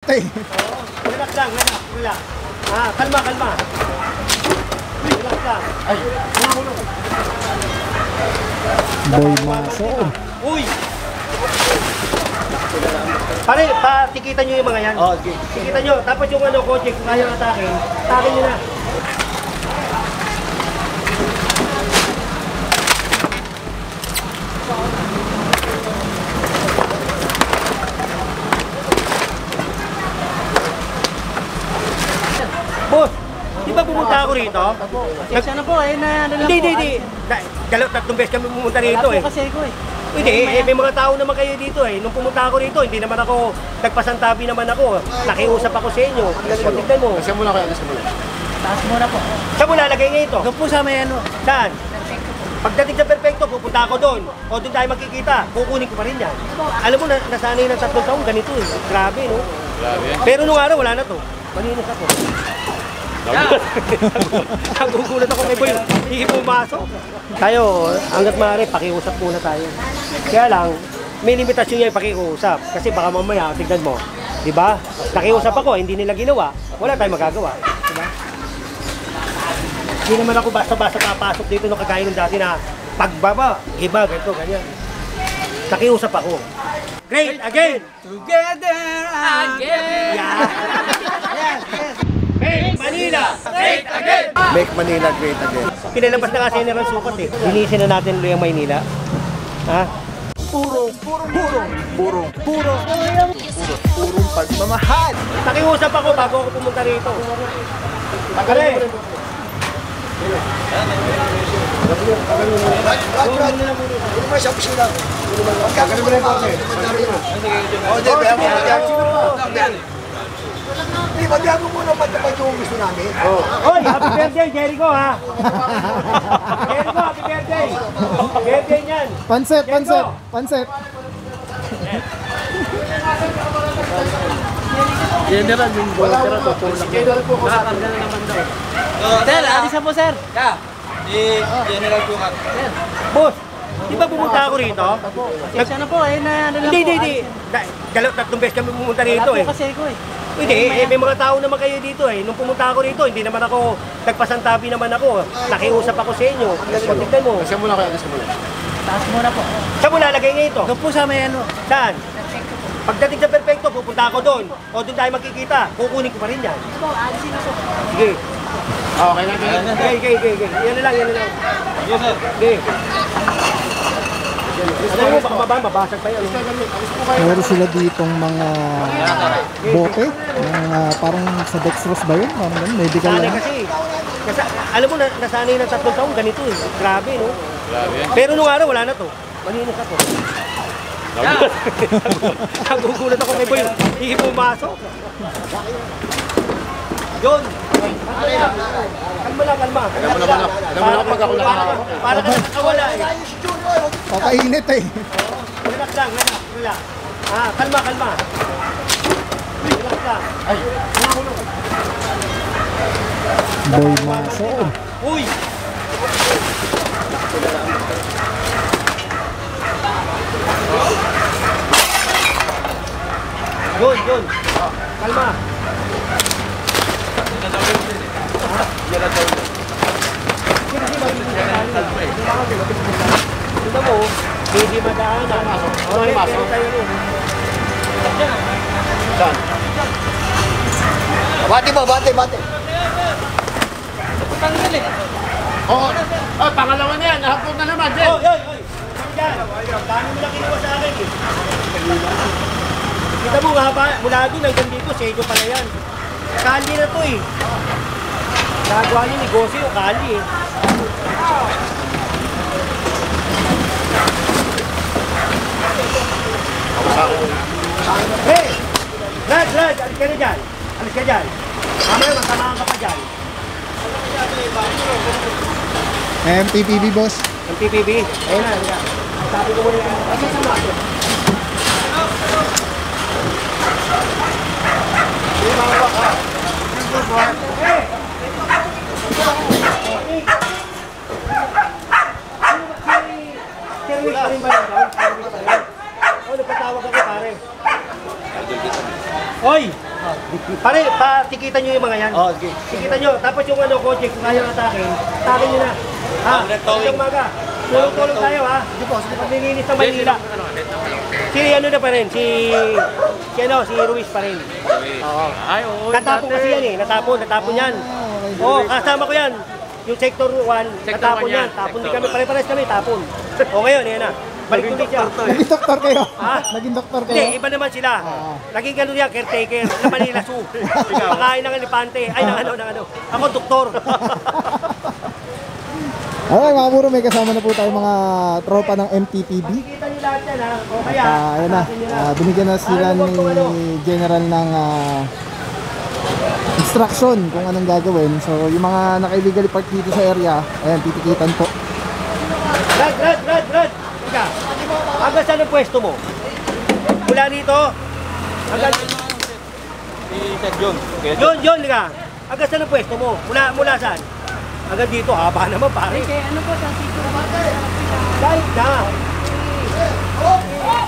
Relax lang, relax. Kalma. Relax lang. Ay. Boy Maso. Uy! Pare, patikitan nyo yung mga yan. Oh, okay. Tikitan nyo. Tapos yung kotse, kung kaya atake nyo na. Boss, di ba pumunta ako rito? Sana po, Hindi. Tatlong beses kami pumunta rito eh. Kasi ko eh. Hindi, may mga tao naman kayo dito eh. Nung pumunta ako rito, hindi naman ako, nagpasantabi naman ako. Nakiusap ako sa inyo. Tignan mo. Kasi muna kayo, kasi muna. Taas muna po. Saan mo lalagay ngayon ito? Doon po sa may ano. Saan? Pagdating sa perfecto, pupunta ako doon. O doon tayo magkikita. Kukunin ko pa rin yan. Alam mo, nasanay ng 3 taon ganito eh. Grabe, no? Grabe. Pero nung araw, wala na to. Maninis ako. Nagugulat ako kay Boy. Hindi pumasok. Tayo, hanggat maaari, pakiusap muna tayo. Kaya lang, may limitasyon niya yung pakiusap. Kasi baka mamaya, tignan mo. Diba? Nakiusap ako, hindi nila ginawa. Wala tayong magagawa. Diba? Hindi naman ako basta-basta papasok dito nung kagaya ng dati na pagbaba, iba, ganito, ganyan. Nakiusap ako. Great again! Together again! Yes! Make Manila great again! Make Manila great again. Pinalabas na kasi nila sukat eh. Linisin na natin ulit ang Maynila. Ha? Purong pagmamahal. Nakiusap ako bago ako pumunta rito. Pagkali! Ibagyan mo muna patapad yung gusto namin. Hoy, happy birthday, Jericho ha! Jericho, happy birthday! Birthday niyan! Panset. General, yung botera to po lang. Nakakarga na naman daw. Sir, alis na po sir. General po kat. Boss, di ba pumunta ako rito? Sana po, Hindi. Tatlong beses kami pumunta rito eh. Kasi ko eh. Hindi, may mga tao naman kayo dito eh. Nung pumunta ako rito, hindi naman ako, nagpasantabi naman ako. Nakiusap ako sa inyo. Tignan mo. Kasi muna kayo, kasi muna. Taas muna po. Saan mo lalagay ngayon ito? Doon po sa may ano. Saan? Pagdating sa perfecto, pupunta ako doon. O doon tayo magkikita. Kukunin ko pa rin yan. Sige. Okay lang. Okay. Yan na lang. Yes, sir. Sige. Alam mo, baka mabasag pa yan. Meron sila ditong mga bote. Mga parang sa dextrose ba yun? Parang ganun, medical Sanay lang. kasi. Alam mo, nasanay ng 3 taon ganito eh. Grabe, no? Grabe. Pero nung araw, wala na to. Maninis ako. Nagugulat ako kay Boy. Hindi pumasok. Yun. Kalma lang. Alam mo na pag ako nakakawala. Para ka nakakawala eh. Kakainit eh. Relax lang. Kalma. Relax lang. Ay. Boy Maso. Uy! Yun. Kalma. Tignan mo, hindi madaanan. Okay, pero tayo rin. Saan? Bate. Oo. Oh, pangalawa na yan. Nahapon na naman, Jen. Oy! Diyan! Paano mo lang kinuha sa akin eh? Kita mo nga ba, mula doon hanggang dito, sa inyo pala yan. Kali na to eh. Nagawa niyo negosyo yung kali eh. Hey! Lad! Alis ka dyan. Mamaya, masamahan ka pa dyan. MTPB boss. Ang PPB? Ayun na. Sabi ko muna yan. Kasi sa mga. Hey! Service pa rin ba yan? Nagpatawag ako pare. Hoy! Pare, patikitan nyo yung mga yan. Oh, sige. Tikitan nyo. Tapos yung ano, kotse, kung kaya atake, atake nyo na. Ha? Itong maga. Tulong-tulong tayo ha. Paglilinis ng Maynila. Si ano na pa rin, si Ruiz pa rin. Oo. Ay, oo. Natapon kasi yan eh, natapon yan. Oo, kasama ko yan. Yung sector 1, natapon yan. Tapon din kami, pare-pares kami, tapon. O ngayon, yan na. Balik ulit siya. Naging doktor kayo? Ha? Naging doktor kayo? Hindi, iba naman sila. Naging ganun yan, caretaker, na Manila Zoo. Pakain ng elepante, ay ng ano. Ako, doktor. Okay mga buro, may kasama na po tayo mga tropa ng MTPB. Kita nyo lahat yan ha. O kaya, Ayan na, binigyan na sila ni General ng instruction kung anong gagawin. So yung mga naka-illegally park dito sa area, ayan, titikitan po. Brad. Ika, hanggang saan ang pwesto mo? Mula dito, hanggang... John, Ika. Hanggang saan ang pwesto mo? Mula saan? Hanggang dito, haba naman pare. Ano po sa sito? Kahit na.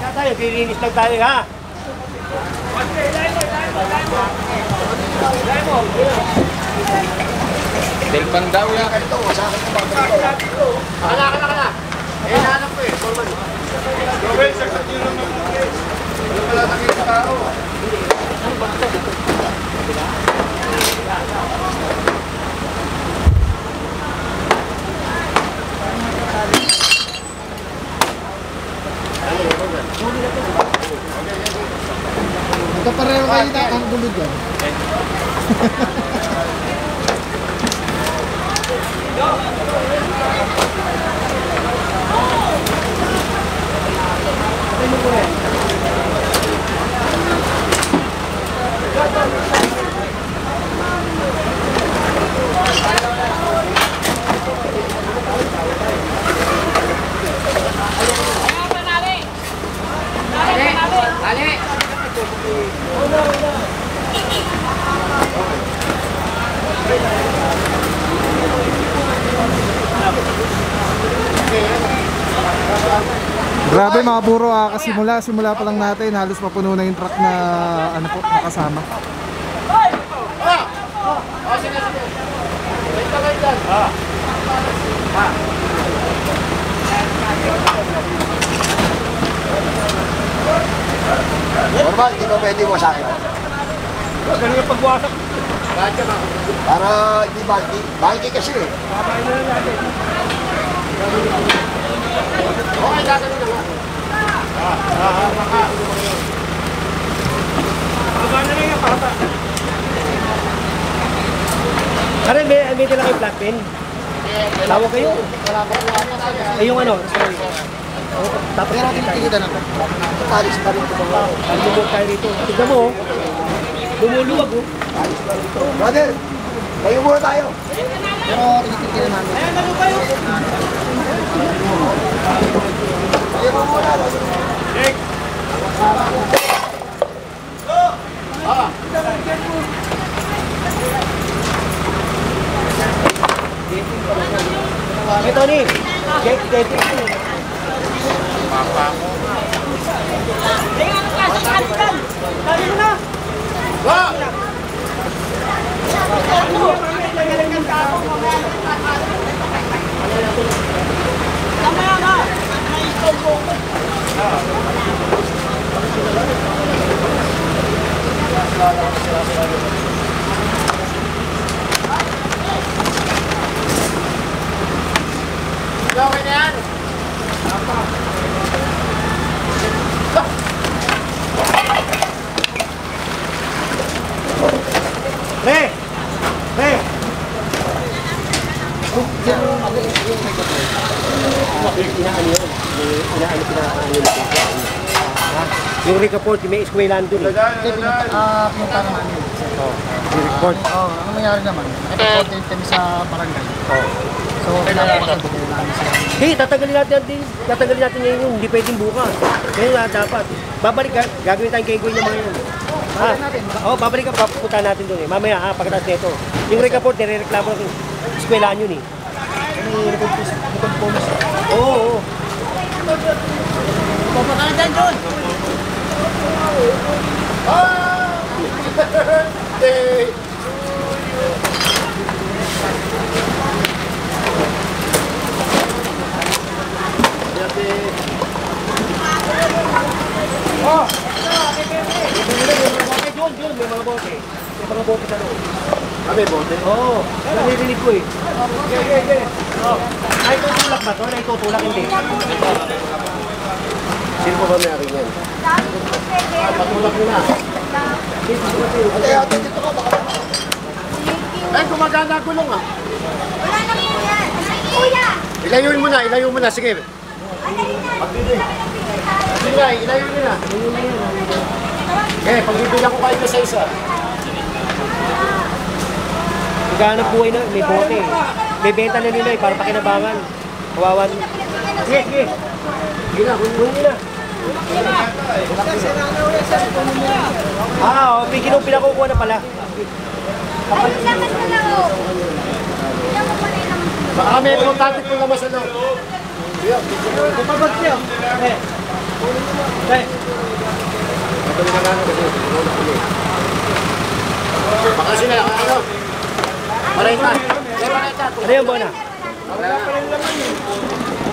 Kaya tayo, kilinis lang tayo ha. Del Pandaw yan. Kala. Eh, nahanap ko eh. Forman. Robel, sakit yun lang naman. Ano pala sakit sa tao? Magkapareho kayo na ang gulo dyan. Grabe mga buro, simula pa lang natin, halos mapuno na yung truck na ano po, nakasama. Normal, hindi ko pwede mo sa akin. Ganun yung pagwasak. Para hindi bulky. Bulky kasi eh. Okay, gagawin na nga. Magana na yung pata. Pare, may dala kayo black pen? Tawag kayo. Eh yung ano, sorry. Tapos Pero tinikita na ito. Paris pa rin ito. lumulog tayo rito. Tignan mo, lumuluwag oh. Brother, tayo muna tayo. Pero tinitigil namin. Tayo muna. Hey Tony, get Gawin na yan. Re! Yung report, may eskwelahan doon eh. Pinunta naman yun. Yung report. Ano nangyari naman? Nag-content kami sa barangay. So, pinapakabigay namin sila. Hey, tatagalin natin ngayon yun. Hindi pwedeng bukas. Ngayon nga dapat. Babalik ka, gagawin tayong kay Goy ng mga yun. Babalik ka, papupunta natin doon eh. Mamaya ha, pagkatapos nito. Yung report, nire-reklamo ng eskwelahan yun eh. Oo. Pupunta na dyan, John! birthday! Oh! Jun, may mga bote. May mga bote sa loob. Kami, bote. Oo, narinig ko eh. Okay. Oh. Ay, tutulak ba to? Ay, tutulak hindi. Sino po ba may aking yan? Patulak nyo na. Ate, dito ka baka. Ay, gumagana gulong ah. Wala na po yan. Kuya! Ilayo mo na, sige. Sige na, ilayo nyo na. Pagbibilang ko kayo sa isa. Maghanap buhay na, may bote. May benta na nila eh, para pakinabangan. Kawawan. Sige. Sige na, kunin nila. Pinakukuha na pala. Ay, lakas na lang o. Tingnan mo pala yung Baka may importante po naman sa loob. Kapag siya. Baka sila, ano? Marita. Ano yung bona?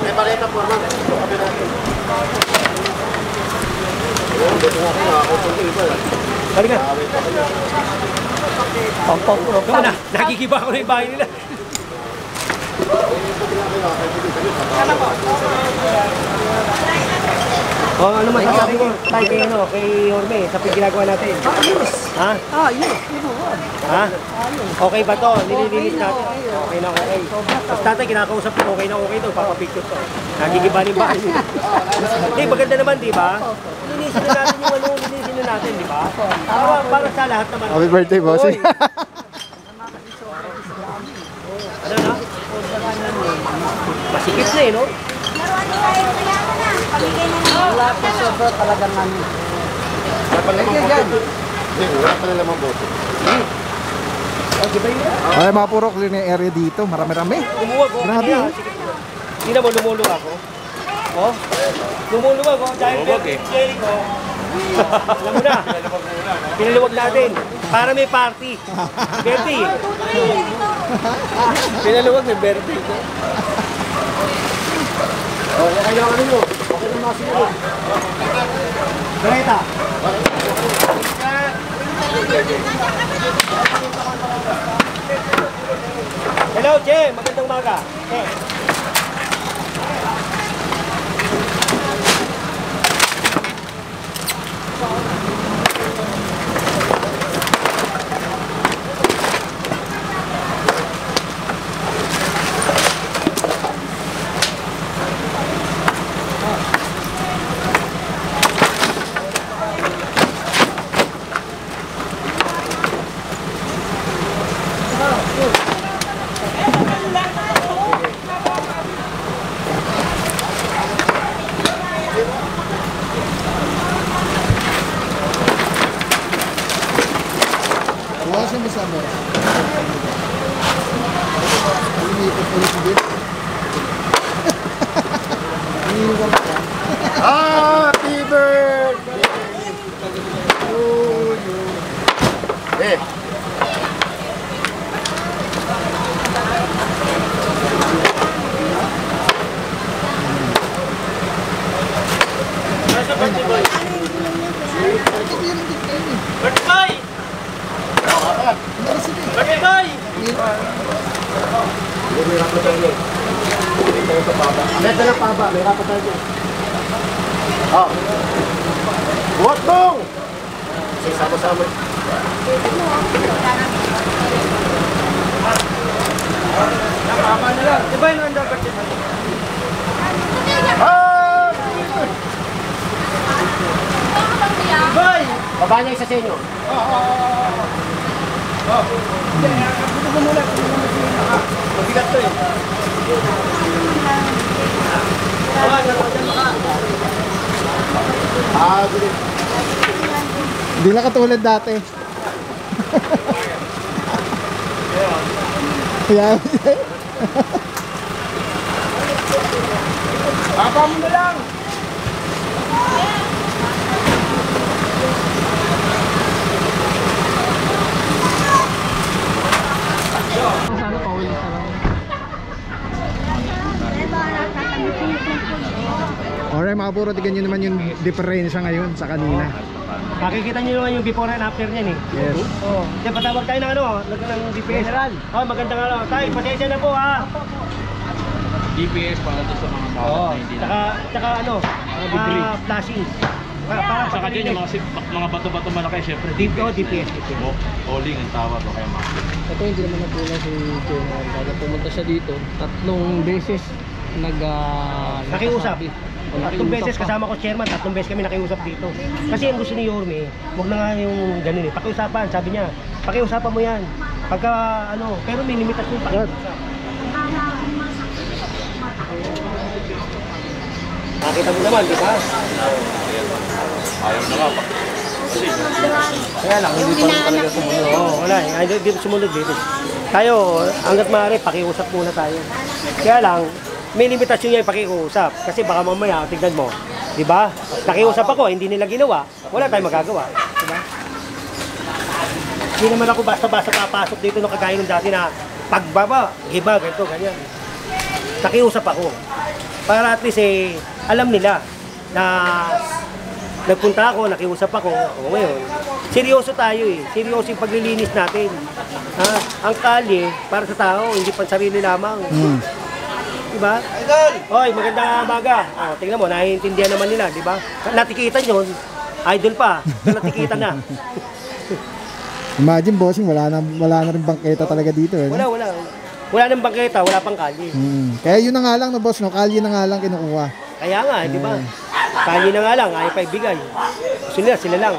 May marita po naman. Halika. Ikaw na, nakikiba ako na yung bahay nila. Oh, ano masasabi mo tayo kay kay Jorme sa ginagawa natin? Ha? Ha? Okay ba to? Nililinis natin. Okay na okay. Tapos tatay kinakausap ko, okay na okay to, papapicture to. Nagigiba rin ba? Hindi, maganda naman, di ba? Linisin na natin yung linisin na natin, di ba? Para sa lahat naman. Happy birthday, bossing. Ano na? Masikip na eh, no? laruan ni tayo. Kaya mo na. Pamigay na lang. Wala po sobra talagang ano. Wala pa naman bote. Hindi, wala pa naman bote. Ay, mga puro clean yung area dito. Marami-rami. Lumuwag ko. Grabe, Kanina, sige. Tingnan mo, lumulong ako. Oh? Lumulong ako. Dahil birthday ko. Alam mo na. Pinaluwag natin. Para may party. Birthday. Pinaluwag may birthday ko. Kailangan ninyo. Okay na mga sinunod. Greta. Hello, Che. Magandang umaga. Che. Wala siyang masama. Umipot ulit dito. Iniwan ka. Happy birthday to you. Birthday! Birthday! May rapat tayo. May dala pa ba? May rapat tayo. What dong? Kasi sama-sama. Diba yung under birthday? Bye! Baba niya isa sa inyo. Mabigat to eh. Gulit. Hindi na katulad dati. Yan. Papa mo na lang! pabor, tignan nyo naman yung diferensya ngayon sa kanina. Makikita nyo naman yung before and after niyan eh. Yes. Oh, diyan patawag tayo ng ano, ng DPS. General. Oh, magandang ano. Tay, pasensya na po ha. DPS para to sa mga tao Oo. na hindi na. Tsaka ano, flashing. Para Saka din yung mga bato-bato malaki, syempre. DPS. Holding ang tawag o kaya mga. Ito hindi naman nagpula si General. Kaya pumunta siya dito, 3 beses Nakiusap. nagsasabi. 3 beses kasama ko chairman, 3 beses kami nakiusap dito. Kasi ang gusto ni Yorme, huwag na nga yung ganun eh. Pakiusapan, sabi niya. Pakiusapan mo yan. Pagka ano, pero may limitasyon pakiusap. Nakita mo naman, di ba? Ayaw na nga pa. Kaya lang, hindi pa rin talaga sumunod. Oo, wala eh. Ay, di sumunod dito. Tayo, hanggat maaari, pakiusap muna tayo. Kaya lang, may limitasyon niya yung pakiusap. Kasi baka mamaya, tignan mo. Di ba? Nakiusap ako, hindi nila ginawa. Wala tayong magagawa. Di ba? Hindi naman ako basta-basta papasok dito no kagaya ng dati na pagbaba, iba, ganito, ganyan. Nakiusap ako. Para at least eh, alam nila na nagpunta ako, nakiusap ako. O ngayon, seryoso tayo eh. Seryoso yung paglilinis natin. Ha? Ang kalye, para sa tao, hindi pa sarili lamang. Diba? Idol! Oy, magandang umaga. O, tingnan mo, naiintindihan naman nila, diba? Natikitan yun, idol pa, natikitan na. Imagine bossing, wala na rin bangketa talaga dito eh. Wala. Wala nang bangketa, wala pang kalye. Kaya yun na nga lang no boss, no? Kalye na nga lang kinukuha. Kaya nga, di ba? Kalye na nga lang, ayaw pa ibigay. Gusto nila, sila lang.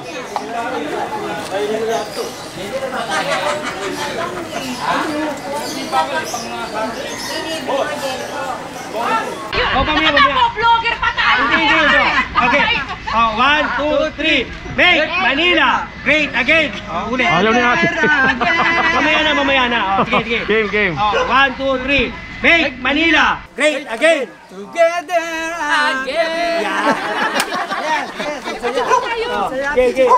Vlogger pa tayo! Hindi. Okay. 1, 2, 3. Make Manila great again. Ulit. Ayaw na natin. Mamaya na. Sige. Game. 1, 2, 3. Make Manila great again. Together again. Yeah. Yes. Okay.